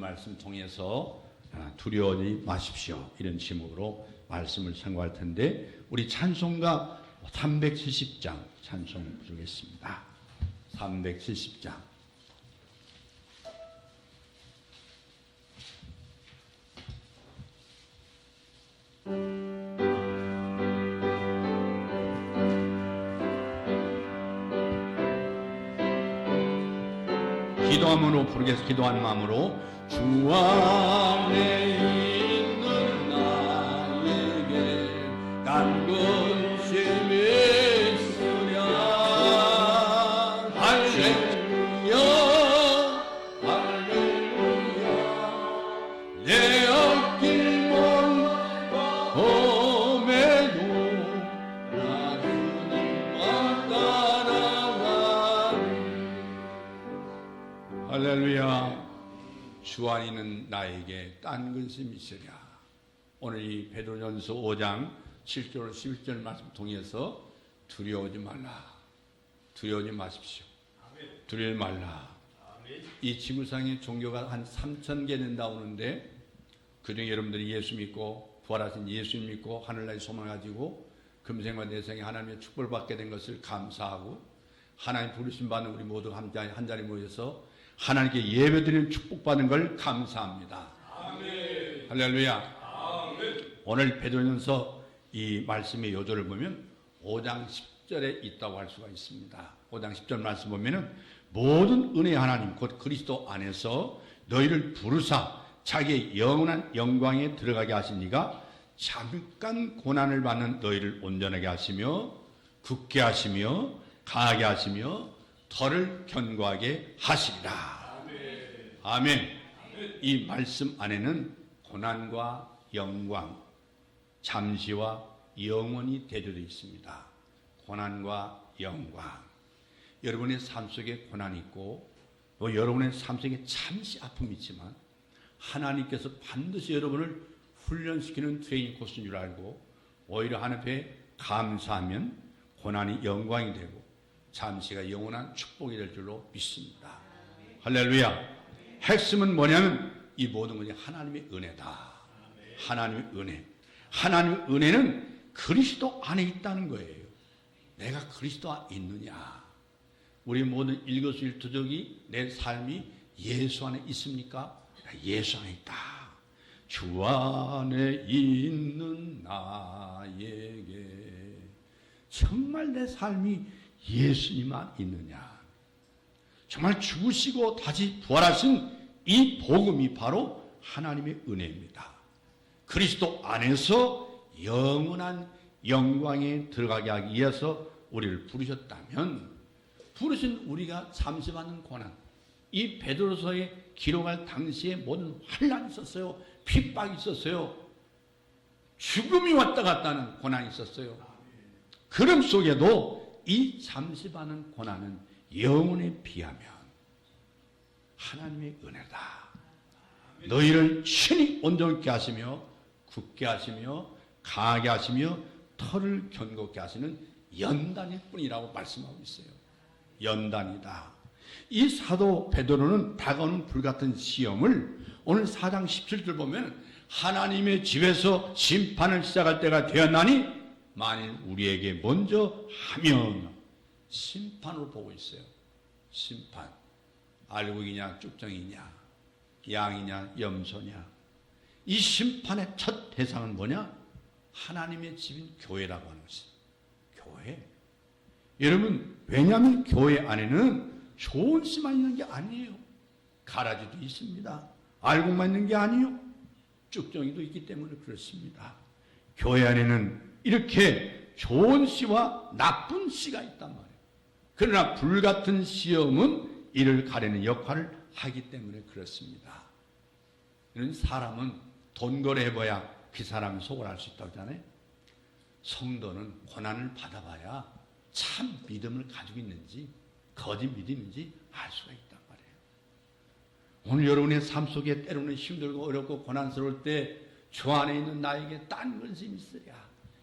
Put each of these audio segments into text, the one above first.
말씀 통해서 두려워하지 마십시오. 이런 제목으로 말씀을 선고할 텐데 우리 찬송가 370장 찬송 부르겠습니다. 370장. 기도함으로 부르겠습니다. 기도하는 마음으로 주 안에 있는 나에게 딴 것이 있으랴. 할렐루야 할렐루야. 내 앞길 먼 봄에도 나 주님만 따라가리. 할렐루야. 주 안에 있는 나에게 딴 근심이 있으랴. 오늘 이 베드로전서 5장 7절 11절 말씀 통해서 두려워하지 말라. 두려워하지 마십시오. 두려워하지 말라. 이 지구상의 종교가 한 3,000개 된다 오는데 그중에 여러분들이 예수 믿고 부활하신 예수 믿고 하늘나라의 소망을 가지고 금생과 내생에 하나님의 축복을 받게 된 것을 감사하고 하나님 부르심 받는 우리 모두 한 자리 모여서 하나님께 예배드리는 축복받는 걸 감사합니다. 아멘. 할렐루야. 아멘. 오늘 베드로전서 이 말씀의 요조를 보면 5장 10절에 있다고 할 수가 있습니다. 5장 10절 말씀 보면은 모든 은혜의 하나님 곧 그리스도 안에서 너희를 부르사 자기의 영원한 영광에 들어가게 하신 이가 잠깐 고난을 받는 너희를 온전하게 하시며 굳게 하시며 강하게 하시며 덜을 견고하게 하시리라. 아멘. 아멘. 이 말씀 안에는 고난과 영광, 잠시와 영원히 대조되어 있습니다. 고난과 영광. 여러분의 삶 속에 고난이 있고 또 여러분의 삶 속에 잠시 아픔이 있지만 하나님께서 반드시 여러분을 훈련시키는 트레이닝 코스인 줄 알고 오히려 하나님 앞에 감사하면 고난이 영광이 되고 잠시가 영원한 축복이 될 줄로 믿습니다. 할렐루야. 핵심은 뭐냐면 이 모든 것이 하나님의 은혜다. 하나님의 은혜. 하나님의 은혜는 그리스도 안에 있다는 거예요. 내가 그리스도 안에 있느냐. 우리 모든 일거수일투족이 내 삶이 예수 안에 있습니까? 예수 안에 있다. 주 안에 있는 나에게 정말 내 삶이 예수님만 있느냐. 정말 죽으시고 다시 부활하신 이 복음이 바로 하나님의 은혜입니다. 그리스도 안에서 영원한 영광에 들어가게 하기 위해서 우리를 부르셨다면 부르신 우리가 잠시 받는 고난, 이 베드로서에 기록할 당시에 모든 환란이 있었어요. 핍박이 있었어요. 죽음이 왔다 갔다 하는 고난이 있었어요. 그럼 속에도 이 잠시 받는 고난은 영혼에 비하면 하나님의 은혜다. 너희를 친히 온전케 하시며 굳게 하시며 강하게 하시며 털을 견고케 하시는 연단일 뿐이라고 말씀하고 있어요. 연단이다. 이 사도 베드로는 다가오는 불같은 시험을 오늘 4장 17절 보면 하나님의 집에서 심판을 시작할 때가 되었나니 만일 우리에게 먼저 하면 심판으로 보고 있어요. 심판. 알곡이냐 쭉정이냐 양이냐 염소냐. 이 심판의 첫 대상은 뭐냐? 하나님의 집인 교회라고 하는 것이에요. 교회. 여러분 왜냐하면 교회 안에는 좋은 씨만 있는 게 아니에요. 가라지도 있습니다. 알곡만 있는 게 아니에요. 쭉정이도 있기 때문에 그렇습니다. 교회 안에는 이렇게 좋은 씨와 나쁜 씨가 있단 말이에요. 그러나 불같은 시험은 이를 가리는 역할을 하기 때문에 그렇습니다. 이런 사람은 돈 거래해봐야 그 사람이 속을 알 수 있다고 하잖아요. 성도는 고난을 받아봐야 참 믿음을 가지고 있는지 거짓 믿음인지 알 수가 있단 말이에요. 오늘 여러분의 삶 속에 때로는 힘들고 어렵고 고난스러울 때 주 안에 있는 나에게 딴 근심이 있으랴.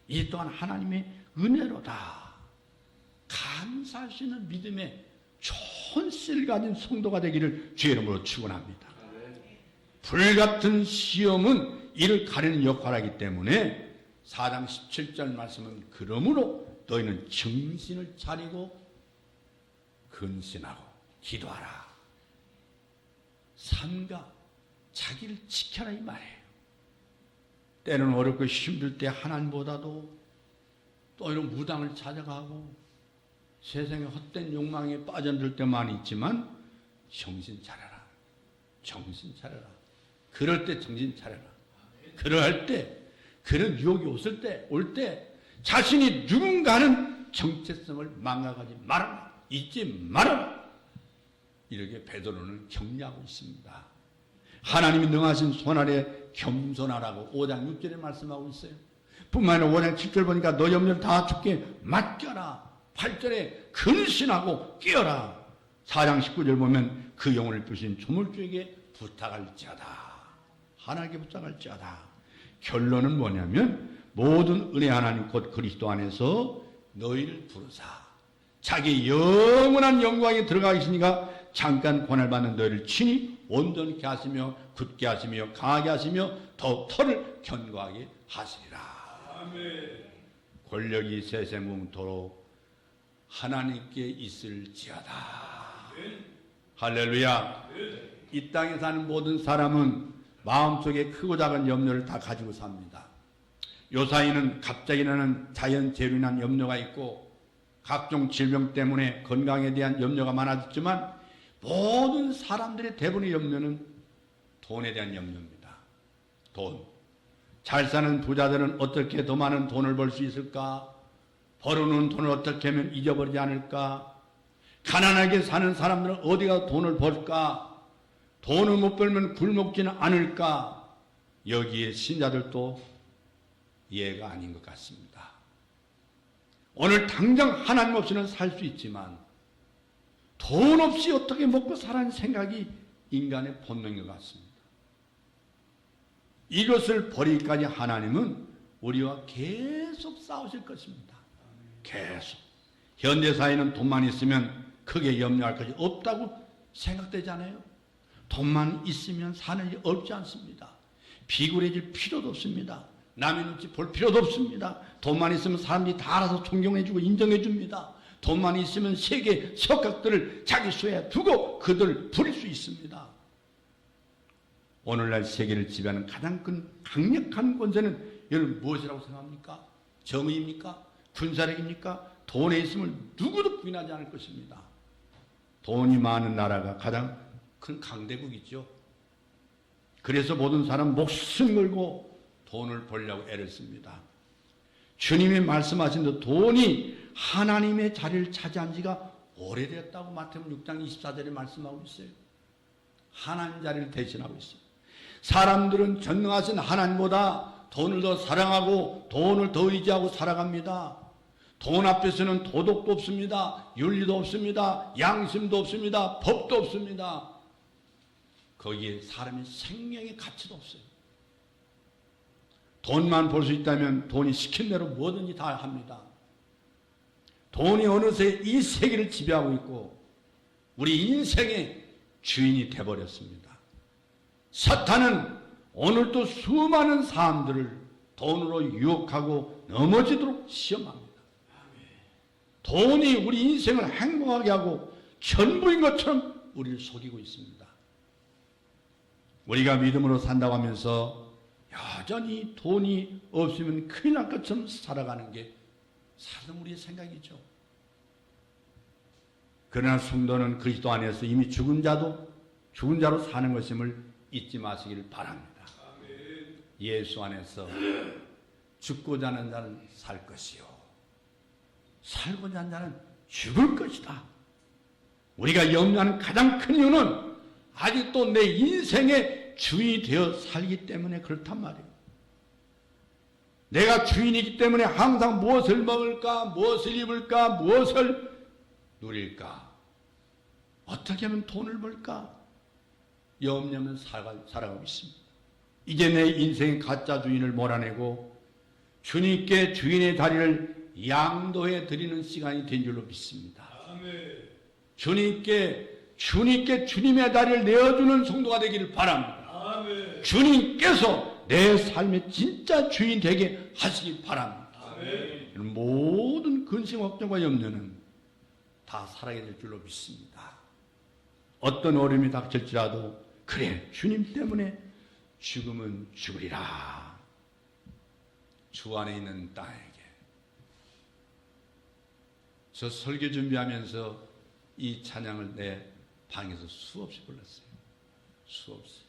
이 또한 하나님의 은혜로다. 감사할 수 있는 믿음의 좋은 씨를 가진 성도가 되기를 주의 이름으로 축원합니다. 불같은 시험은 이를 가리는 역할을 하기 때문에 4장 17절 말씀은 그러므로 너희는 정신을 차리고 근신하고 기도하라. 삼가 자기를 지켜라 이 말이에요. 때는 어렵고 힘들 때 하나님보다도 또 이런 무당을 찾아가고 세상의 헛된 욕망에 빠져들 때 많이 있지만 정신 차려라. 정신 차려라. 그럴 때 정신 차려라. 그럴 때 그런 유혹이 올 때 자신이 누군가는 정체성을 망각하지 말아라. 잊지 말아라. 이렇게 베드로는 격려하고 있습니다. 하나님이 능하신 손 아래 겸손하라고 5장 6절에 말씀하고 있어요. 뿐만 아니라 5장 7절 보니까 너 염려를 다 주께 맡겨라. 8절에 근신하고 끼어라. 4장 19절 보면 그 영혼을 부신 조물주에게 부탁할지어다. 하나님께 부탁할지어다. 결론은 뭐냐면 모든 은혜 하나님 곧 그리스도 안에서 너희를 부르사 자기 영원한 영광에 들어가 있으니까 잠깐 고난받는 너희를 친히 온전케 하시며 굳게 하시며 강하게 하시며 더욱 터를 견고하게 하시리라. 아멘. 권력이 세세무토록 하나님께 있을지어다. 아멘. 할렐루야. 아멘. 이 땅에 사는 모든 사람은 마음속에 크고 작은 염려를 다 가지고 삽니다. 요사이는 갑자기 나는 자연 재해로 인한 염려가 있고 각종 질병 때문에 건강에 대한 염려가 많아졌지만 모든 사람들의 대부분의 염려는 돈에 대한 염려입니다. 돈. 잘 사는 부자들은 어떻게 더 많은 돈을 벌 수 있을까? 벌어놓은 돈을 어떻게 하면 잊어버리지 않을까? 가난하게 사는 사람들은 어디가 돈을 벌까? 돈을 못 벌면 굶먹지는 않을까? 여기에 신자들도 이해가 아닌 것 같습니다. 오늘 당장 하나님 없이는 살 수 있지만 돈 없이 어떻게 먹고 살아는 생각이 인간의 본능인 것 같습니다. 이것을 버리기까지 하나님은 우리와 계속 싸우실 것입니다. 계속. 현대사회는 돈만 있으면 크게 염려할 것이 없다고 생각되잖아요. 돈만 있으면 사는 일이 어렵지 않습니다. 비굴해질 필요도 없습니다. 남의 눈치 볼 필요도 없습니다. 돈만 있으면 사람들이 다 알아서 존경해주고 인정해줍니다. 돈만 있으면 세계 석학들을 자기 수에 두고 그들을 부릴 수 있습니다. 오늘날 세계를 지배하는 가장 큰 강력한 권세는 여러분 무엇이라고 생각합니까? 정의입니까? 군사력입니까? 돈에 있으면 누구도 부인하지 않을 것입니다. 돈이 많은 나라가 가장 큰 강대국이죠. 그래서 모든 사람 목숨 걸고 돈을 벌려고 애를 씁니다. 주님이 말씀하신 대로 돈이 하나님의 자리를 차지한 지가 오래되었다고 마태복음 6장 24절에 말씀하고 있어요. 하나님 자리를 대신하고 있어요. 사람들은 전능하신 하나님보다 돈을 더 사랑하고 돈을 더 의지하고 살아갑니다. 돈 앞에서는 도덕도 없습니다. 윤리도 없습니다. 양심도 없습니다. 법도 없습니다. 거기에 사람의 생명의 가치도 없어요. 돈만 벌 수 있다면 돈이 시킨 대로 뭐든지 다 합니다. 돈이 어느새 이 세계를 지배하고 있고 우리 인생의 주인이 돼버렸습니다. 사탄은 오늘도 수많은 사람들을 돈으로 유혹하고 넘어지도록 시험합니다. 돈이 우리 인생을 행복하게 하고 전부인 것처럼 우리를 속이고 있습니다. 우리가 믿음으로 산다고 하면서 여전히 돈이 없으면 큰일 날 것처럼 살아가는 게 사실 우리의 생각이죠. 그러나 성도는 그리스도 안에서 이미 죽은 자로 사는 것임을 잊지 마시기를 바랍니다. 예수 안에서 죽고자 하는 자는 살 것이요 살고자 하는 자는 죽을 것이다. 우리가 염려하는 가장 큰 이유는 아직도 내 인생의 주인이 되어 살기 때문에 그렇단 말이에요. 내가 주인이기 때문에 항상 무엇을 먹을까, 무엇을 입을까, 무엇을 누릴까, 어떻게 하면 돈을 벌까 염려하면 살아가고 있습니다. 이제 내 인생의 가짜 주인을 몰아내고 주님께 주인의 다리를 양도해 드리는 시간이 된 줄로 믿습니다. 아멘. 주님께 주님의 다리를 내어주는 성도가 되기를 바랍니다. 아멘. 주님께서 내 삶의 진짜 주인 되게 하시기 바랍니다. 모든 근심, 걱정과 염려는 다 사라지게 될 줄로 믿습니다. 어떤 어려움이 닥칠지라도 그래, 주님 때문에 죽으면 죽으리라. 주 안에 있는 땅에게. 저 설교 준비하면서 이 찬양을 내 방에서 수없이 불렀어요. 수없이.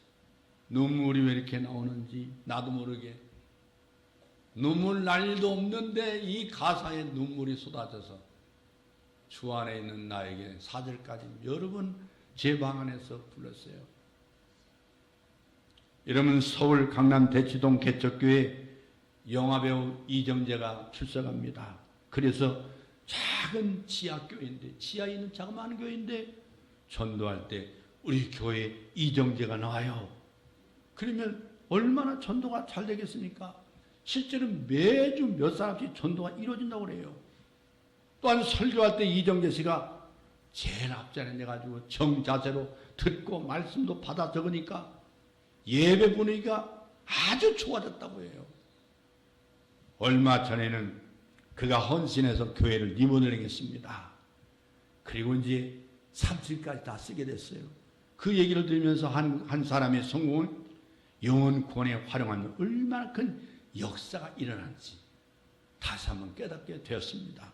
눈물이 왜 이렇게 나오는지 나도 모르게. 눈물 날 일도 없는데 이 가사에 눈물이 쏟아져서 주 안에 있는 나에게 4절까지 여러 번 제 방 안에서 불렀어요. 이러면 서울 강남 대치동 개척교회 영화배우 이정재가 출석합니다. 그래서 작은 지하교회인데, 지하에 있는 자그마한 교회인데 전도할 때 우리 교회에 이정재가 나와요. 그러면 얼마나 전도가 잘 되겠습니까? 실제로 매주 몇 사람씩 전도가 이루어진다고 그래요. 또한 설교할 때 이정재 씨가 제일 앞자리에 내가지고 정자세로 듣고 말씀도 받아 적으니까 예배 분위기가 아주 좋아졌다고 해요. 얼마 전에는 그가 헌신해서 교회를 리모델링 했습니다. 그리고 이제 3층까지 다 쓰게 됐어요. 그 얘기를 들으면서 한 사람의 성공은 영혼 구원에 활용하면 얼마나 큰 역사가 일어난지 다시 한번 깨닫게 되었습니다.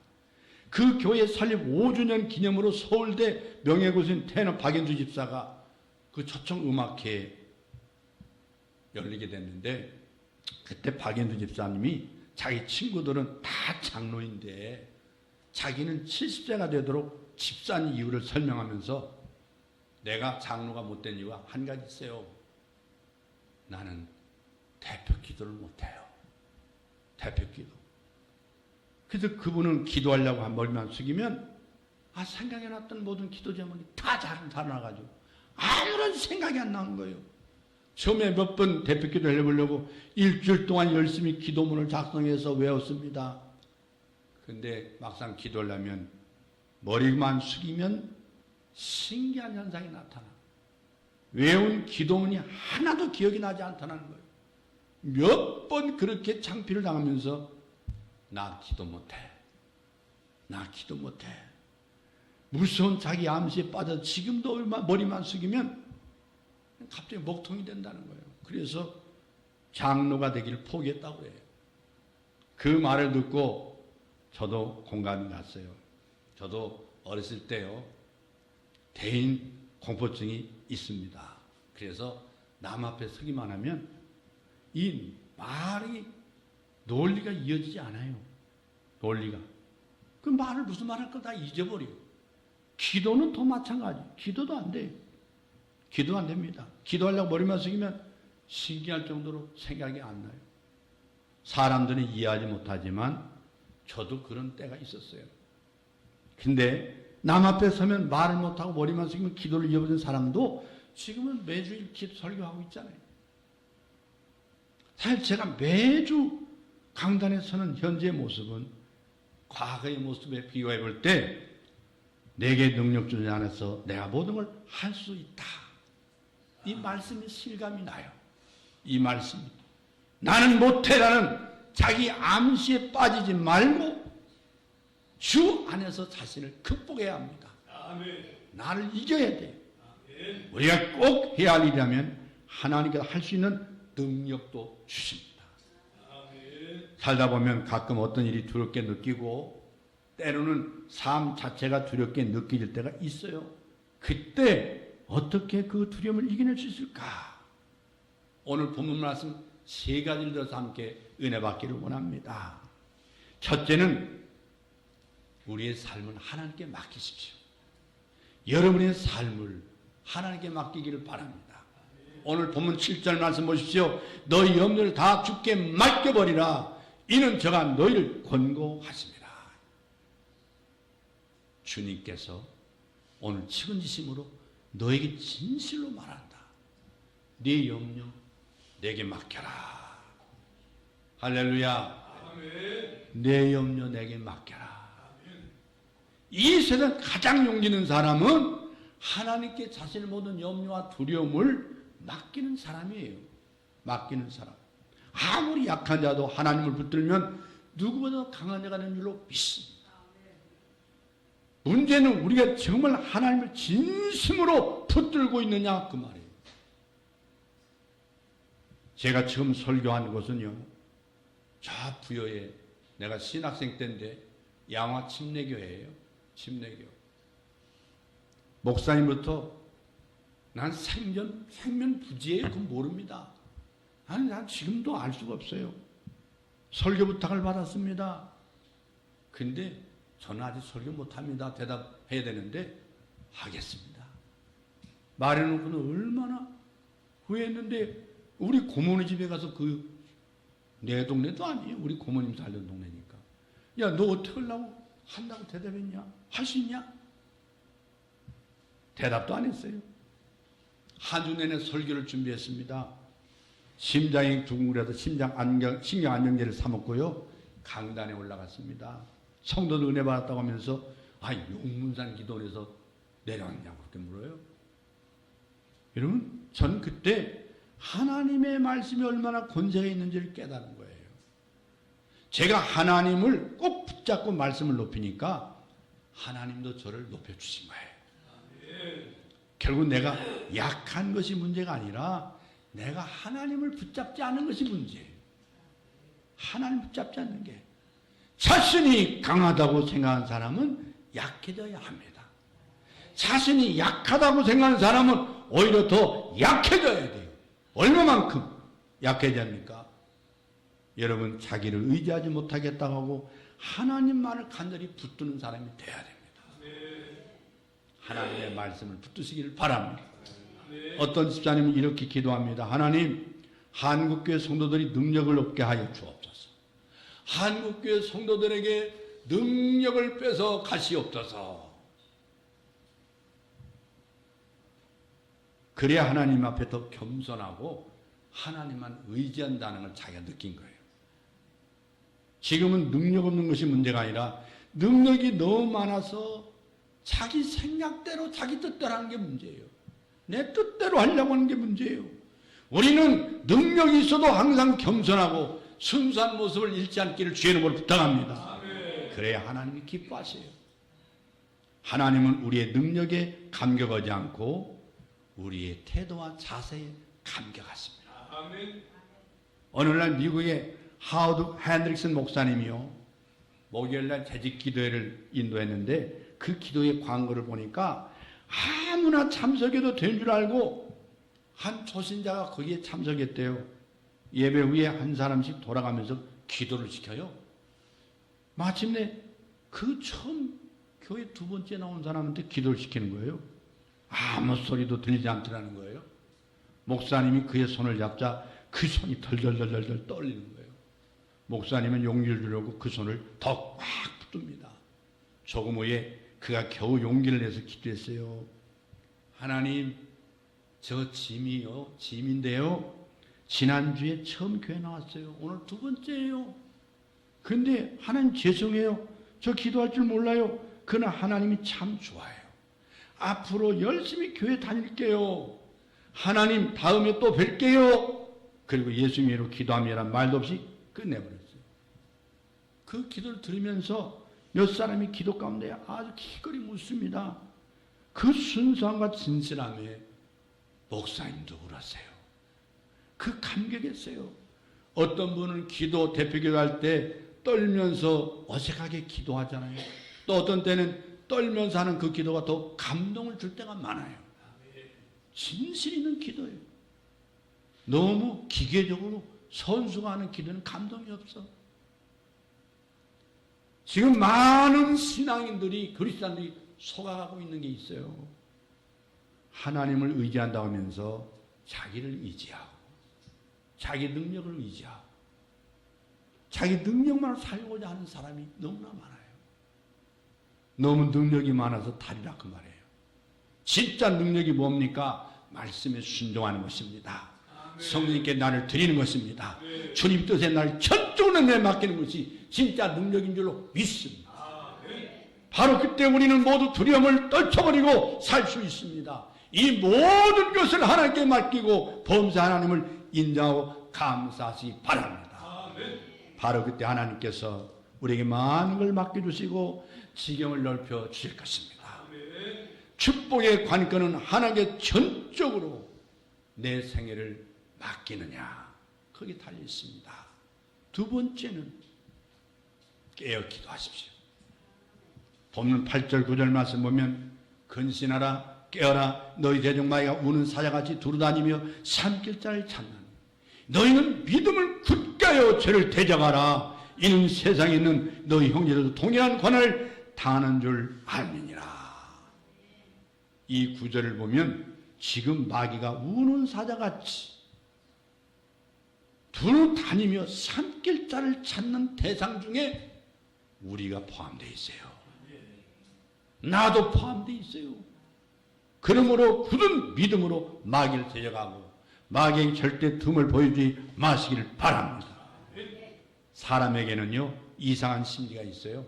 그 교회 설립 5주년 기념으로 서울대 명예교수인 테너 박연주 집사가 그 초청음악회에 열리게 됐는데, 그때 박연주 집사님이 자기 친구들은 다 장로인데 자기는 70세가 되도록 집사인 이유를 설명하면서 내가 장로가 못된 이유가 한 가지 있어요. 나는 대표 기도를 못해요. 대표 기도. 그래서 그분은 기도하려고 한 머리만 숙이면 생각해놨던 모든 기도 제목이 다 자라나가지고 아무런 생각이 안 나는 거예요. 처음에 몇 번 대표 기도를 해보려고 일주일 동안 열심히 기도문을 작성해서 외웠습니다. 근데 막상 기도하려면 머리만 숙이면 신기한 현상이 나타나. 외운 기도문이 하나도 기억이 나지 않다는 거예요. 몇 번 그렇게 창피를 당하면서 나 기도 못해. 나 기도 못해. 무서운 자기 암시에 빠져 지금도 머리만 숙이면 갑자기 먹통이 된다는 거예요. 그래서 장로가 되기를 포기했다고 해요. 그 말을 듣고 저도 공감이 갔어요. 저도 어렸을 때요, 대인 공포증이 있습니다. 그래서 남 앞에 서기만 하면 이 말이 논리가 이어지지 않아요. 논리가. 그 말을 무슨 말 할 걸 다 잊어버려요. 기도는 더 마찬가지. 기도도 안 돼요. 기도 안 됩니다. 기도하려고 머리만 숙이면 신기할 정도로 생각이 안 나요. 사람들은 이해하지 못하지만 저도 그런 때가 있었어요. 근데 남 앞에 서면 말을 못하고 머리만 숙이면 기도를 잃어버린 사람도 지금은 매주일 설교하고 있잖아요. 사실 제가 매주 강단에 서는 현재의 모습은 과거의 모습에 비교해 볼 때 내게 능력 주지 않아서 내가 모든 걸 할 수 있다. 이 말씀이 실감이 나요. 이 말씀이. 나는 못해라는 자기 암시에 빠지지 말고 주 안에서 자신을 극복해야 합니다. 아멘. 나를 이겨야 돼요. 아멘. 우리가 꼭 해야 할 일이라면 하나님께서 할 수 있는 능력도 주십니다. 살다 보면 가끔 어떤 일이 두렵게 느끼고 때로는 삶 자체가 두렵게 느껴질 때가 있어요. 그때 어떻게 그 두려움을 이겨낼 수 있을까? 오늘 본문 말씀 3가지를 들어서 함께 은혜 받기를 원합니다. 첫째는 우리의 삶을 하나님께 맡기십시오. 여러분의 삶을 하나님께 맡기기를 바랍니다. 오늘 본문 7절 말씀 보십시오. 너희 염려를 다 주께 맡겨버리라. 이는 저가 너희를 권고하십니다. 주님께서 오늘 측은지심으로 너에게 진실로 말한다. 네 염려 내게 맡겨라. 할렐루야. 내 염려 내게 맡겨라. 이 세상 가장 용기 있는 사람은 하나님께 자신의 모든 염려와 두려움을 맡기는 사람이에요. 맡기는 사람. 아무리 약한 자도 하나님을 붙들면 누구보다 강한 자가 되는 줄로 믿습니다. 문제는 우리가 정말 하나님을 진심으로 붙들고 있느냐 그 말이에요. 제가 지금 설교한 곳은요, 저 부여에 내가 신학생 때인데 양화 침례교회예요. 침례교. 목사님부터 난 생면 부지예요. 그건 모릅니다. 난 지금도 알 수가 없어요. 설교 부탁을 받았습니다. 근데 저는 아직 설교 못합니다. 대답해야 되는데 하겠습니다. 말해놓고는 얼마나 후회했는데 우리 고모네 집에 가서 내 동네도 아니에요. 우리 고모님 살던 동네니까. 야, 너 어떻게 하려고 한다고 대답했냐? 할 수 있냐? 대답도 안 했어요. 한 주 내내 설교를 준비했습니다. 심장이 두근거려서 신경 안정제를 사 먹고요. 강단에 올라갔습니다. 성도들 은혜 받았다고 하면서 용문산 기도원에서 내려왔냐고 그렇게 물어요. 여러분, 전 그때 하나님의 말씀이 얼마나 권세가 있는지를 깨달은 거예요. 제가 하나님을 꼭 붙잡고 말씀을 높이니까 하나님도 저를 높여주신 거예요. 결국 내가 약한 것이 문제가 아니라 내가 하나님을 붙잡지 않은 것이 문제예요. 하나님 붙잡지 않는 게. 자신이 강하다고 생각하는 사람은 약해져야 합니다. 자신이 약하다고 생각하는 사람은 오히려 더 약해져야 돼요. 얼마만큼 약해집니까? 여러분, 자기를 의지하지 못하겠다고 하고 하나님만을 간절히 붙드는 사람이 돼야 됩니다. 하나님의 말씀을 붙드시기를 바랍니다. 어떤 집사님은 이렇게 기도합니다. 하나님, 한국교회 성도들이 능력을 얻게 하여 주옵소서. 한국교회 성도들에게 능력을 뺏어 가시옵소서. 그래야 하나님 앞에 더 겸손하고 하나님만 의지한다는 걸 자기가 느낀 거예요. 지금은 능력 없는 것이 문제가 아니라 능력이 너무 많아서 자기 생각대로 자기 뜻대로 하는 게 문제예요. 내 뜻대로 하려고 하는 게 문제예요. 우리는 능력이 있어도 항상 겸손하고 순수한 모습을 잃지 않기를 주의 이름으로 부탁합니다. 그래야 하나님이 기뻐하세요. 하나님은 우리의 능력에 감격하지 않고 우리의 태도와 자세에 감격하십니다. 어느 날 미국의 하워드 핸드릭슨 목사님이요, 목요일날 재직 기도회를 인도했는데 그 기도회 광고를 보니까 아무나 참석해도 된 줄 알고 한 초신자가 거기에 참석했대요. 예배 후에 한 사람씩 돌아가면서 기도를 시켜요. 마침내 그 처음 교회 두 번째 나온 사람한테 기도를 시키는 거예요. 아무 소리도 들리지 않더라는 거예요. 목사님이 그의 손을 잡자 그 손이 덜덜덜덜 떨리는 거예요. 목사님은 용기를 주려고 그 손을 더 꽉 붙듭니다. 조금 후에 그가 겨우 용기를 내서 기도했어요. 하나님, 저 짐인데요. 지난주에 처음 교회 나왔어요. 오늘 두 번째예요. 근데 하나님 죄송해요. 저 기도할 줄 몰라요. 그러나 하나님이 참 좋아요. 앞으로 열심히 교회 다닐게요. 하나님 다음에 또 뵐게요. 그리고 예수님으로 기도함이란 말도 없이 끝내버렸어요. 그 기도를 들으면서 몇 사람이 기도 가운데 아주 기꺼이 묻습니다. 그 순수함과 진실함에 목사님도 울었어요. 그 감격했어요. 어떤 분은 대표기도 할 때 떨면서 어색하게 기도하잖아요. 또 어떤 때는 떨면서 하는 그 기도가 더 감동을 줄 때가 많아요. 진실 있는 기도예요. 너무 기계적으로 선수가 하는 기도는 감동이 없어. 지금 많은 신앙인들이, 그리스도인들이 속아가고 있는 게 있어요. 하나님을 의지한다고 하면서 자기를 의지하고 자기 능력을 의지하고 자기 능력만 살고자 하는 사람이 너무나 많아요. 너무 능력이 많아서 탈이라 그 말이에요. 진짜 능력이 뭡니까? 말씀에 순종하는 것입니다. 성령님께 나를 드리는 것입니다. 주님 뜻에 나를 전적으로 내맡기는 것이 진짜 능력인 줄로 믿습니다. 바로 그때 우리는 모두 두려움을 떨쳐버리고 살 수 있습니다. 이 모든 것을 하나님께 맡기고 범사 하나님을 인정하고 감사하시기 바랍니다. 바로 그때 하나님께서 우리에게 많은 걸 맡겨주시고 지경을 넓혀 주실 것입니다. 축복의 관건은 하나님께 전적으로 내 생애를 맡기느냐, 거기 달려 있습니다. 두 번째는 깨어 기도하십시오. 본문 8절 9절 말씀 보면 근신하라 깨어라 너희 대적마귀가 우는 사자같이 두루다니며 산길자를 찾나니 너희는 믿음을 굳게 하여 죄를 대적하라. 이는 세상에 있는 너희 형제들도 동일한 고난을 당하는 줄 알미니라. 이 구절을 보면 지금 마귀가 우는 사자같이 두루다니며 산길자를 찾는 대상 중에 우리가 포함되어 있어요. 나도 포함되어 있어요. 그러므로 굳은 믿음으로 마귀를 대적하고 마귀에게 절대 틈을 보여주지 마시기를 바랍니다. 사람에게는요 이상한 심리가 있어요.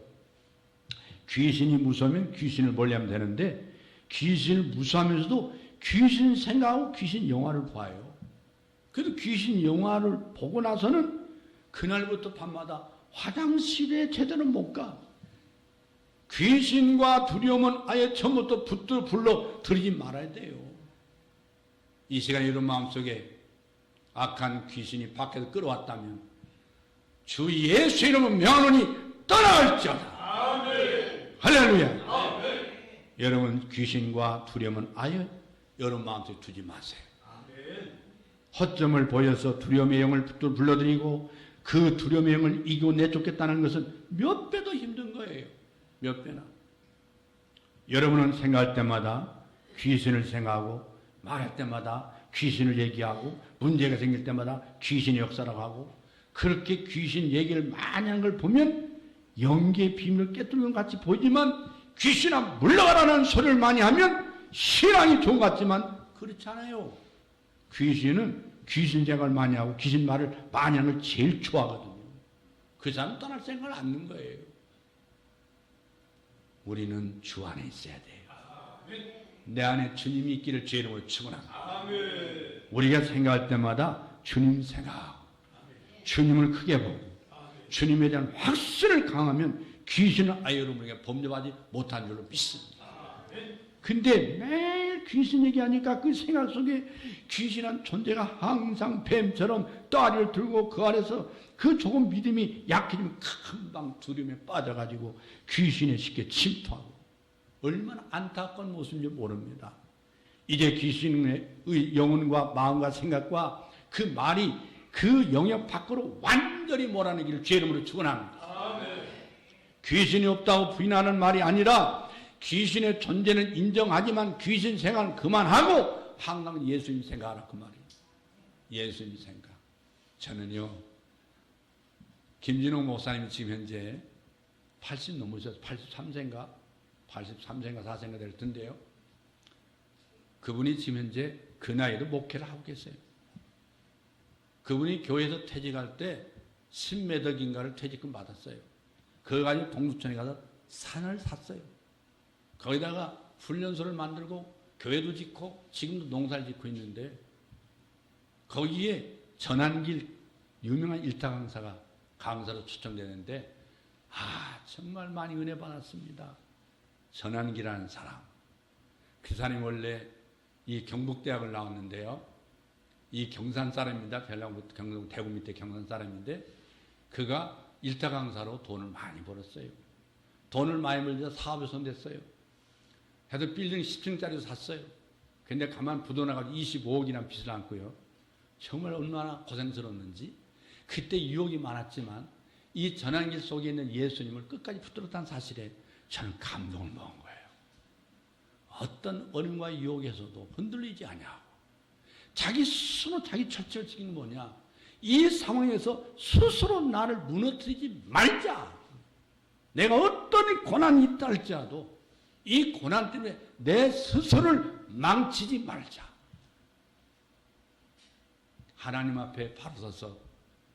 귀신이 무서우면 귀신을 멀리하면 되는데 귀신을 무서워하면서도 귀신 생각하고 귀신 영화를 봐요. 그래도 귀신 영화를 보고 나서는 그날부터 밤마다 화장실에 제대로 못 가. 귀신과 두려움은 아예 처음부터 붙들어 불러 들이지 말아야 돼요. 이 시간에 이런 마음속에 악한 귀신이 밖에서 끌어왔다면 주 예수 이름은 명하노니 떠나갈지어다. 아멘. 할렐루야. 아멘. 여러분 귀신과 두려움은 아예 여러분 마음속에 두지 마세요. 아멘. 허점을 보여서 두려움의 영을 불러들이고 그 두려움의 영을 이기고 내쫓겠다는 것은 몇 배 더 힘든 거예요. 몇 배나. 여러분은 생각할 때마다 귀신을 생각하고 말할 때마다 귀신을 얘기하고 문제가 생길 때마다 귀신의 역사라고 하고 그렇게 귀신 얘기를 많이 하는 걸 보면 영계의 비밀을 깨뜨리는 것 같이 보이지만 귀신아 물러가라는 소리를 많이 하면 신앙이 좋은 것 같지만 그렇지 않아요. 귀신은 귀신 생각을 많이 하고 귀신 말을 많이 하는 걸 제일 좋아하거든요. 그 사람은 떠날 생각을 않는 거예요. 우리는 주 안에 있어야 돼요. 내 안에 주님이 있기를 주의 이름으로 축원합니다. 우리가 생각할 때마다 주님 생각하고 주님을 크게 보고 주님에 대한 확신을 강하면 귀신은 아예 여러분에게 범접하지 못한 줄로 믿습니다. 근데 매일 귀신 얘기하니까 그 생각 속에 귀신한 존재가 항상 뱀처럼 떠아리를 들고 그 안에서 그 조금 믿음이 약해지면 금방 두려움에 빠져가지고 귀신에 쉽게 침투하고 얼마나 안타까운 모습인지 모릅니다. 이제 귀신의 영혼과 마음과 생각과 그 말이 그 영역 밖으로 완전히 몰아내기를 주의 이름으로 축원합니다. 귀신이 없다고 부인하는 말이 아니라 귀신의 존재는 인정하지만 귀신 생각은 그만하고 항상 예수님 생각하라 그 말이에요. 예수님 생각. 저는요 김진호 목사님이 지금 현재 80 넘으셔서 83세인가 4세인가 될 텐데요. 그분이 지금 현재 그 나이에도 목회를 하고 계세요. 그분이 교회에서 퇴직할 때 10매덕인가를 퇴직금 받았어요. 그거 가지고 동두천에 가서 산을 샀어요. 거기다가 훈련소를 만들고 교회도 짓고 지금도 농사를 짓고 있는데 거기에 전한길 유명한 일타 강사가 강사로 추천되는데 정말 많이 은혜 받았습니다. 전한기라는 사람. 그 사람이 원래 이 경북대학을 나왔는데요. 이 경산 사람입니다. 경북 대구 밑에 경산 사람인데 그가 일타 강사로 돈을 많이 벌었어요. 돈을 많이 벌자 사업에 손댔어요. 해서 빌딩 10층짜리도 샀어요. 근데 가만 부도나가지고 25억이나 빚을 안고요. 정말 얼마나 고생스러웠는지. 그때 유혹이 많았지만 이 전환길 속에 있는 예수님을 끝까지 붙들었다는 사실에 저는 감동을 먹은 거예요. 어떤 어려움과 유혹에서도 흔들리지 않냐고. 자기 스스로 자기 처치를 지키는 뭐냐. 이 상황에서 스스로 나를 무너뜨리지 말자. 내가 어떤 고난이 있다 할지라도 이 고난 때문에 내 스스로를 망치지 말자. 하나님 앞에 바로 서서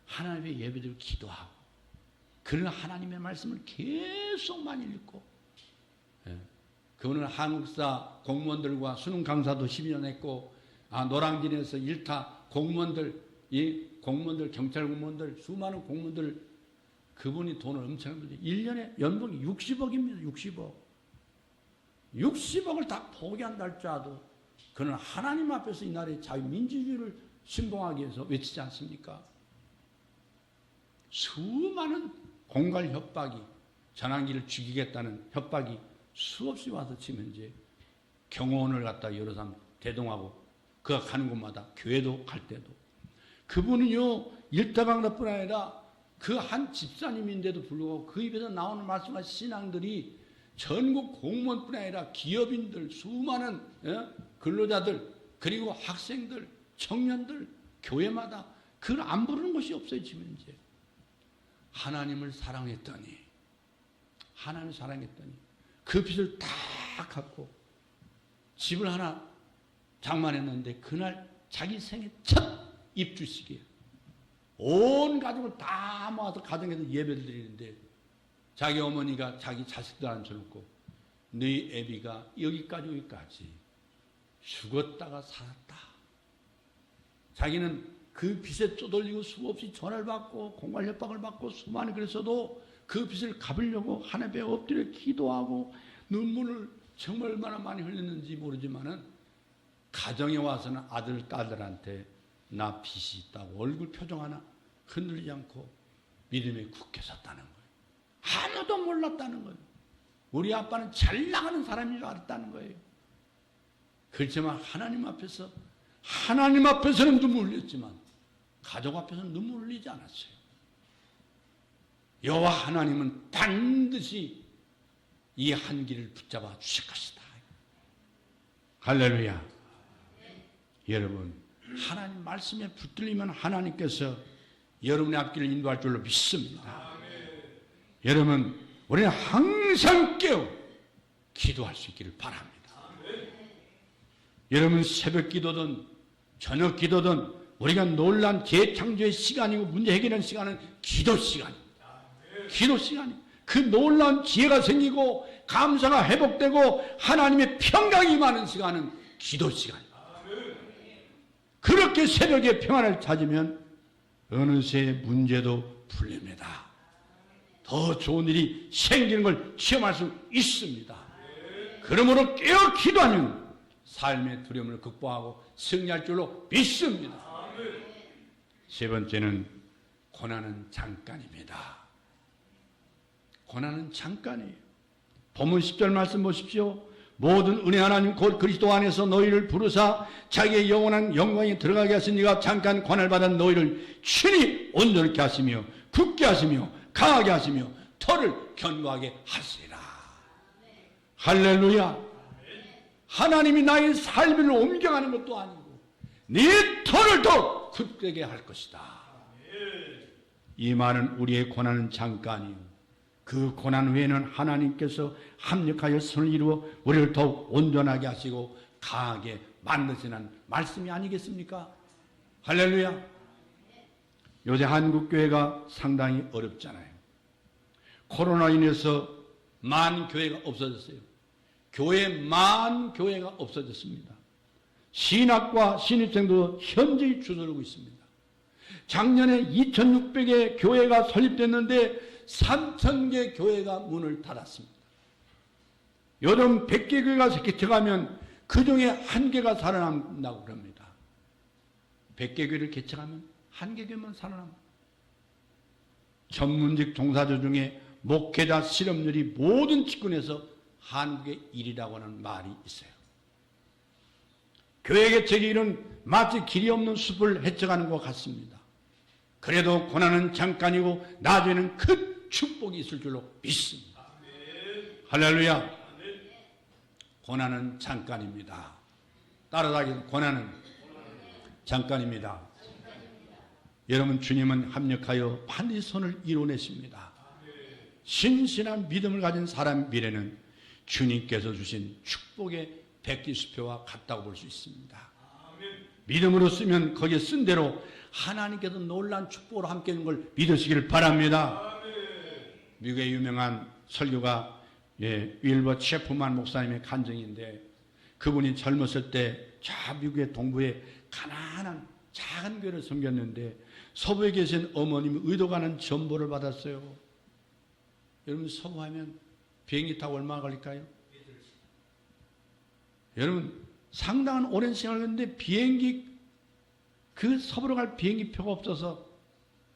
하나님의 예배드리고 기도하고 그런 하나님의 말씀을 계속 많이 읽고 그분은 한국사 공무원들과 수능 강사도 12년 했고, 노량진에서 일타 공무원들, 공무원들, 경찰 공무원들, 수많은 공무원들, 그분이 돈을 엄청 벌죠. 1년에 연봉이 60억입니다. 60억. 60억을 다 포기한다 할지라도 그는 하나님 앞에서 이 나라의 자유민주주의를 신봉하기 위해서 외치지 않습니까? 수많은 공갈 협박이, 전환기를 죽이겠다는 협박이 수없이 와서 지금 현재 경호원을 갖다 여러 사람 대동하고 그가 가는 곳마다 교회도 갈 때도 그분은요 일타강사뿐 아니라 그 한 집사님인데도 불구하고 그 입에서 나오는 말씀과 신앙들이 전국 공무원뿐 아니라 기업인들, 수많은 근로자들, 그리고 학생들, 청년들, 교회마다 그걸 안 부르는 곳이 없어요. 지금 현재 하나님을 사랑했더니 그 빚을 다 갚고 집을 하나 장만했는데 그날 자기 생애 첫 입주식이에요. 온 가족을 다 모아서 가정에서 예배를 드리는데 자기 어머니가 자기 자식들 앉혀놓고 너희 애비가 여기까지 죽었다가 살았다. 자기는 그 빚에 쪼들리고 수없이 전화를 받고 공갈 협박을 받고 수많이 그랬어도 그 빚을 갚으려고 하나님께 엎드려 기도하고 눈물을 정말 얼마나 많이 흘렸는지 모르지만은 가정에 와서는 아들, 딸들한테 나 빚이 있다고 얼굴 표정 하나 흔들리지 않고 믿음에 굳게 섰다는 거예요. 아무도 몰랐다는 거예요. 우리 아빠는 잘 나가는 사람인 줄 알았다는 거예요. 그렇지만 하나님 앞에서는 눈물 흘렸지만 가족 앞에서는 눈물 흘리지 않았어요. 여호와 하나님은 반드시 이 한기를 붙잡아 주실 것이다. 할렐루야. 여러분, 하나님 말씀에 붙들리면 하나님께서 여러분의 앞길을 인도할 줄로 믿습니다. 여러분, 우리는 항상 깨어 기도할 수 있기를 바랍니다. 여러분, 새벽 기도든 저녁 기도든 우리가 놀란 재창조의 시간이고 문제 해결하는 시간은 기도 시간입니다. 기도 시간이 그 놀라운 지혜가 생기고 감사가 회복되고 하나님의 평강이 임하는 시간은 기도 시간입니다. 그렇게 새벽에 평안을 찾으면 어느새 문제도 풀립니다. 더 좋은 일이 생기는 걸 체험할 수 있습니다. 그러므로 깨어 기도하면 삶의 두려움을 극복하고 승리할 줄로 믿습니다. 세 번째는 고난은 잠깐입니다. 고난은 잠깐이에요. 본문 10절 말씀 보십시오. 모든 은혜 하나님 곧 그리스도 안에서 너희를 부르사 자기의 영원한 영광에 들어가게 하시니가 잠깐 고난을 받은 너희를 친히 온전케 하시며 굳게 하시며 강하게 하시며 터를 견고하게 하시리라. 할렐루야. 하나님이 나의 삶을 옮겨가는 것도 아니고 네 터를 더 굳게 할 것이다. 이 말은 우리의 고난은 잠깐이요 그 고난 후에는 하나님께서 합력하여 선을 이루어 우리를 더욱 온전하게 하시고 강하게 만드시는 말씀이 아니겠습니까? 할렐루야. 요새 한국교회가 상당히 어렵잖아요. 코로나 인해서 만 교회가 없어졌어요. 만 교회가 없어졌습니다. 신학과 신입생도 현저히 줄어들고 있습니다. 작년에 2,600개 교회가 설립됐는데 3,000개 교회가 문을 닫았습니다. 여름 100개 교회가 개척하면 그 중에 1개가 살아남는다고 그럽니다. 100개 교회를 개척하면 1개 교회만 살아납니다. 전문직 종사자 중에 목회자 실업률이 모든 직군에서 한국의 1위라고 하는 말이 있어요. 교회 개척이 이런 마치 길이 없는 숲을 헤쳐가는 것 같습니다. 그래도 고난은 잠깐이고 나중에는 큰 축복이 있을 줄로 믿습니다. 할렐루야. 고난은 잠깐입니다. 따라가기는 고난은 잠깐입니다. 여러분, 주님은 합력하여 반드시 선을 이뤄내십니다. 신실한 믿음을 가진 사람 미래는 주님께서 주신 축복의 백지수표와 같다고 볼 수 있습니다. 믿음으로 쓰면 거기에 쓴 대로 하나님께서 놀라운 축복으로 함께 있는 걸 믿으시기를 바랍니다. 미국의 유명한 설교가 윌버 체프만 목사님의 간증인데, 그분이 젊었을 때 저 미국의 동부에 가난한 작은 교회를 섬겼는데 서부에 계신 어머님이 의도가는 전보를 받았어요. 여러분, 서부하면 비행기 타고 얼마나 걸릴까요? 여러분, 상당한 오랜 시간을 했는데 그 서부로 갈 비행기 표가 없어서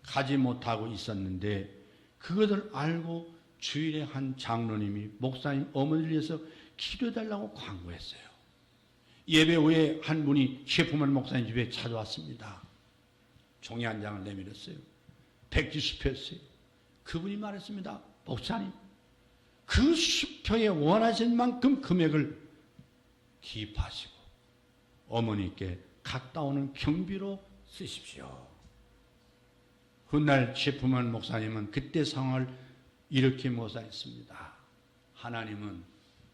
가지 못하고 있었는데, 그것을 알고 주일에 한 장로님이 목사님 어머니를 위해서 기도해달라고 광고했어요. 예배 후에 한 분이 셰프만 목사님 집에 찾아왔습니다. 종이 한 장을 내밀었어요. 백지 수표였어요. 그분이 말했습니다. 목사님, 그 수표에 원하신 만큼 금액을 기입하시고 어머니께 갔다 오는 경비로 쓰십시오. 훗날 셰프만 목사님은 그때 상황을 이렇게 묘사했습니다.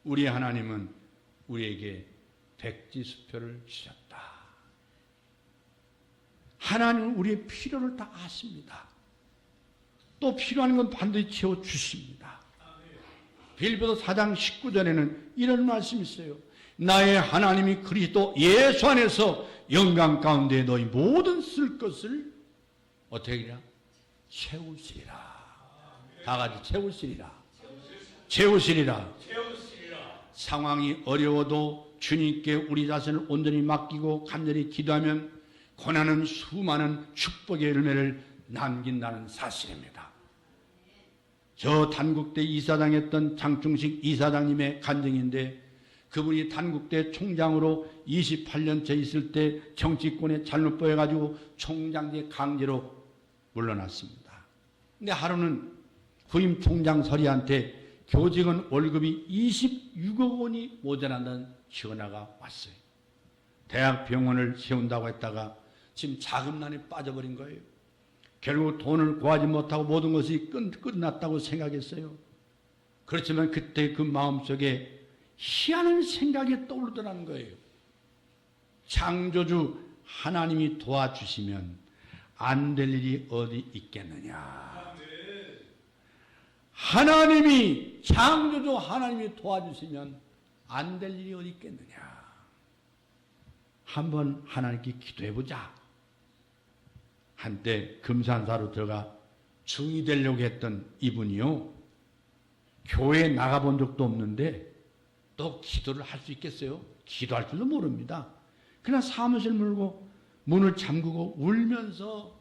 우리 하나님은 우리에게 백지수표를 주셨다. 하나님은 우리의 필요를 다 아십니다. 또 필요한 건 반드시 채워주십니다. 빌립보서 4장 19절에는 이런 말씀이 있어요. 나의 하나님이 그리스도 예수 안에서 영광 가운데 너희 모든 쓸 것을 어떻게 하리라? 채우시리라. 다 같이 채우시리라. 채우시리라. 상황이 어려워도 주님께 우리 자신을 온전히 맡기고 간절히 기도하면 고난은 수많은 축복의 열매를 남긴다는 사실입니다. 저 단국대 이사장했던 장충식 이사장님의 간증인데, 그분이 단국대 총장으로 28년째 있을 때 정치권에 잘못 보여가지고 총장직 강제로 물러났습니다. 근데 하루는 후임 총장 서리한테 교직원 월급이 26억 원이 모자란다는 전화가 왔어요. 대학 병원을 세운다고 했다가 지금 자금난에 빠져버린 거예요. 결국 돈을 구하지 못하고 모든 것이 끝났다고 생각했어요. 그렇지만 그때 그 마음속에 희한한 생각이 떠오르더라는 거예요. 창조주 하나님이 도와주시면 안 될 일이 어디 있겠느냐. 창조주 하나님이 도와주시면 안 될 일이 어디 있겠느냐. 한번 하나님께 기도해보자. 한때 금산사로 들어가 중이 되려고 했던 이분이요, 교회에 나가본 적도 없는데 또 기도를 할 수 있겠어요? 기도할 줄도 모릅니다. 그냥 사무실 물고 문을 잠그고 울면서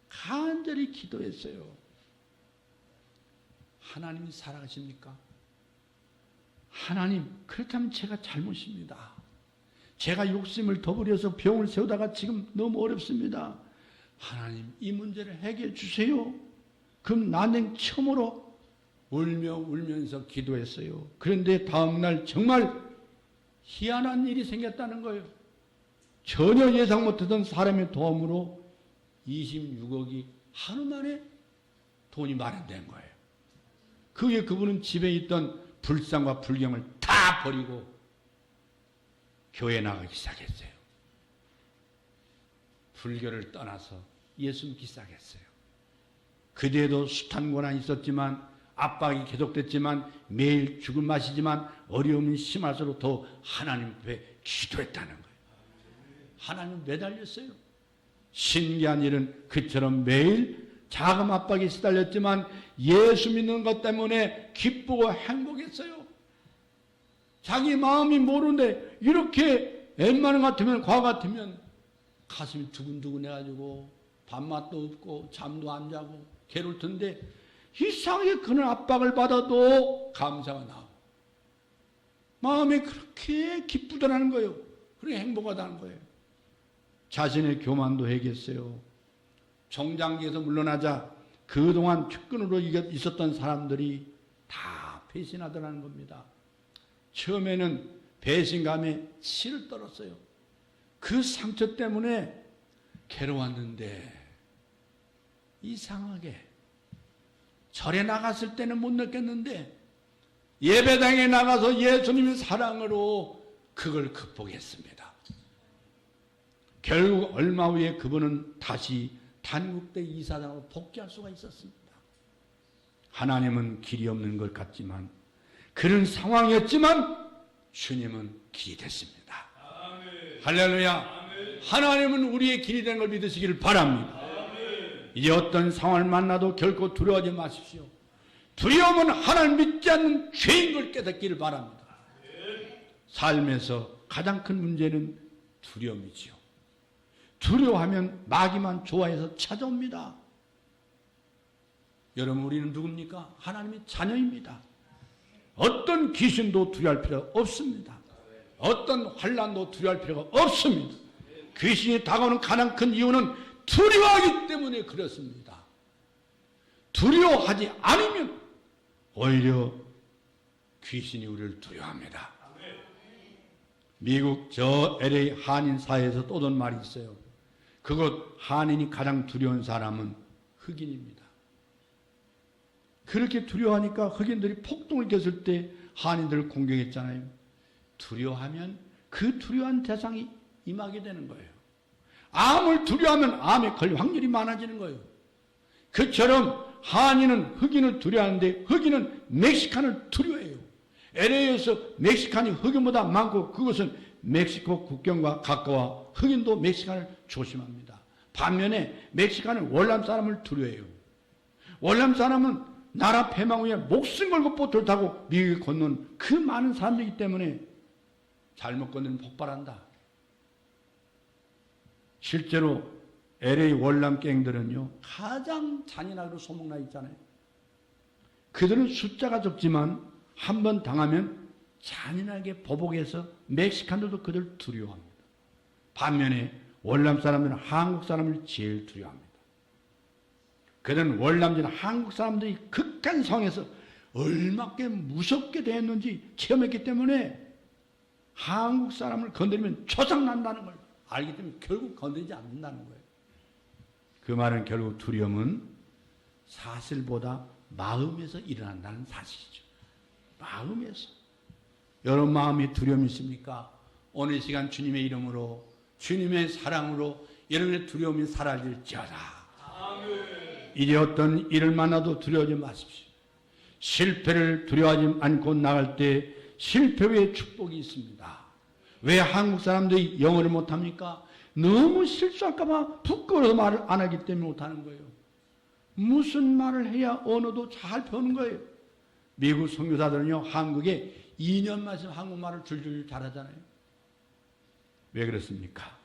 간절히 기도했어요. 하나님이 살아가십니까? 하나님, 그렇다면 제가 잘못입니다. 제가 욕심을 더 부려서 병을 세우다가 지금 너무 어렵습니다. 하나님, 이 문제를 해결해 주세요. 그럼 난생 처음으로 울면서 기도했어요. 그런데 다음날 정말 희한한 일이 생겼다는 거예요. 전혀 예상 못했던 사람의 도움으로 26억이 하루 만에 돈이 마련된 거예요. 그게 그분은 집에 있던 불상과 불경을 다 버리고 교회에 나가기 시작했어요. 불교를 떠나서 예수 믿기 시작했어요. 그때도 숱한 고난이 있었지만, 압박이 계속됐지만, 매일 죽을 맛이지만 어려움이 심할수록 더 하나님 앞에 기도했다는 거예요. 하나님 매달렸어요. 신기한 일은 그처럼 매일 자금 압박에 시달렸지만 예수 믿는 것 때문에 기쁘고 행복했어요. 자기 마음이 모르는데 이렇게 웬만한 같으면, 과거 같으면 가슴이 두근두근해가지고 밥맛도 없고 잠도 안 자고 괴로울 텐데, 이상하게 그런 압박을 받아도 감사가 나오고 마음이 그렇게 기쁘다는 거예요. 그렇게 행복하다는 거예요. 자신의 교만도 해겠어요. 총장직에서 물러나자 그동안 측근으로 있었던 사람들이 다 배신하더라는 겁니다. 처음에는 배신감에 치를 떨었어요. 그 상처 때문에 괴로웠는데, 이상하게 절에 나갔을 때는 못 느꼈는데 예배당에 나가서 예수님의 사랑으로 그걸 극복했습니다. 결국 얼마 후에 그분은 다시 단국대 이사장으로 복귀할 수가 있었습니다. 하나님은 길이 없는 것 같지만 그런 상황이었지만 주님은 길이 됐습니다. 할렐루야. 하나님은 우리의 길이 된 걸 믿으시기를 바랍니다. 이제 어떤 상황을 만나도 결코 두려워하지 마십시오. 두려움은 하나님 믿지 않는 죄인 걸 깨닫기를 바랍니다. 삶에서 가장 큰 문제는 두려움이지요. 두려워하면 마귀만 좋아해서 찾아옵니다. 여러분, 우리는 누굽니까? 하나님의 자녀입니다. 어떤 귀신도 두려워할 필요가 없습니다. 어떤 환난도 두려워할 필요가 없습니다. 귀신이 다가오는 가장 큰 이유는 두려워하기 때문에 그렇습니다. 두려워하지 않으면 오히려 귀신이 우리를 두려워합니다. 미국 저 LA 한인 사회에서 떠돈 말이 있어요. 그곳 한인이 가장 두려운 사람은 흑인입니다. 그렇게 두려워하니까 흑인들이 폭동을 겼을 때 한인들을 공격했잖아요. 두려워하면 그 두려워한 대상이 임하게 되는 거예요. 암을 두려워하면 암에 걸릴 확률이 많아지는 거예요. 그처럼 한인은 흑인을 두려워하는데 흑인은 멕시칸을 두려워해요. LA에서 멕시칸이 흑인보다 많고 그것은 멕시코 국경과 가까워 흑인도 멕시칸을 조심합니다. 반면에 멕시칸은 월남 사람을 두려워해요. 월남 사람은 나라 패망 후에 목숨 걸고 보트를 타고 미국에 건넌 그 많은 사람들이기 때문에 잘못 건너면 폭발한다. 실제로 LA 월남 갱들은요, 가장 잔인하게 소문나 있잖아요. 그들은 숫자가 적지만 한 번 당하면 잔인하게 보복해서 멕시칸들도 그들을 두려워합니다. 반면에 월남 사람들은 한국 사람을 제일 두려워합니다. 그들은 월남지는 한국 사람들이 극한 상황에서 얼마나 무섭게 대했는지 체험했기 때문에 한국 사람을 건드리면 초상난다는 걸 알기 때문에 결국 건드리지 않는다는 거예요. 그 말은 결국 두려움은 사실보다 마음에서 일어난다는 사실이죠. 마음에서. 여러분 마음에 두려움이 있습니까? 오늘 이 시간 주님의 이름으로 주님의 사랑으로 여러분의 두려움이 사라질지어다. 이제 어떤 일을 만나도 두려워하지 마십시오. 실패를 두려워하지 않고 나갈 때 실패 후에 축복이 있습니다. 왜 한국 사람들이 영어를 못합니까? 너무 실수할까봐 부끄러워서 말을 안 하기 때문에 못하는 거예요. 무슨 말을 해야 언어도 잘 배우는 거예요. 미국 선교사들은요, 한국에 2년만 있으면 한국말을 줄줄 잘하잖아요. 왜 그렇습니까?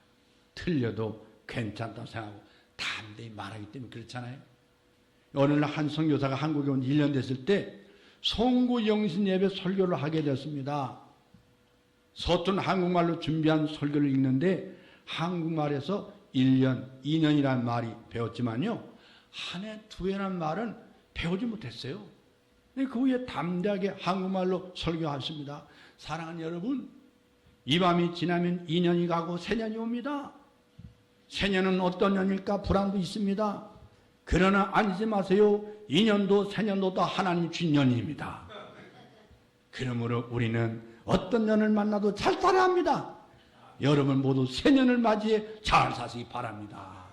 틀려도 괜찮다고 생각하고 담대히 말하기 때문에 그렇잖아요. 어느 날 한 선교사가 한국에 온 1년 됐을 때 송구 영신 예배 설교를 하게 됐습니다. 서툰 한국말로 준비한 설교를 읽는데 한국말에서 1년, 2년이라는 말이 배웠지만요, 한 해, 두 해라는 말은 배우지 못했어요. 그 후에 담대하게 한국말로 설교하십니다. 사랑하는 여러분, 이 밤이 지나면 2년이 가고 새년이 옵니다. 새년은 어떤 년일까 불안도 있습니다. 그러나 안심하지 마세요. 2년도 새년도 다 하나님 주신 년입니다. 그러므로 우리는 어떤 년을 만나도 잘 살아야 합니다. 여러분 모두 새년을 맞이해 잘 사시기 바랍니다.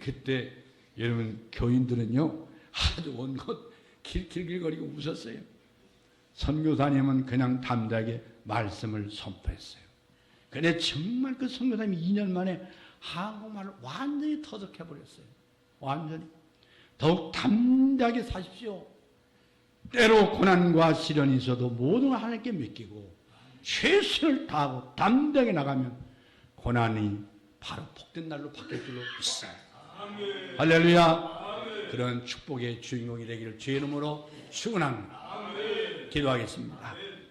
그때 여러분 교인들은요, 아주 온 곳 길길거리고 웃었어요. 선교사님은 그냥 담대하게 말씀을 선포했어요. 근데 정말 그 선교사님이 2년 만에 한국말을 완전히 터득해버렸어요. 완전히. 더욱 담대하게 사십시오. 때로 고난과 시련이 있어도 모든 걸 하나님께 맡기고 최선을 다하고 담대하게 나가면 고난이 바로 복된 날로 바뀔 줄로 믿습니다. 할렐루야. 그런 축복의 주인공이 되기를 주의 이름으로 축원합니다. 기도하겠습니다.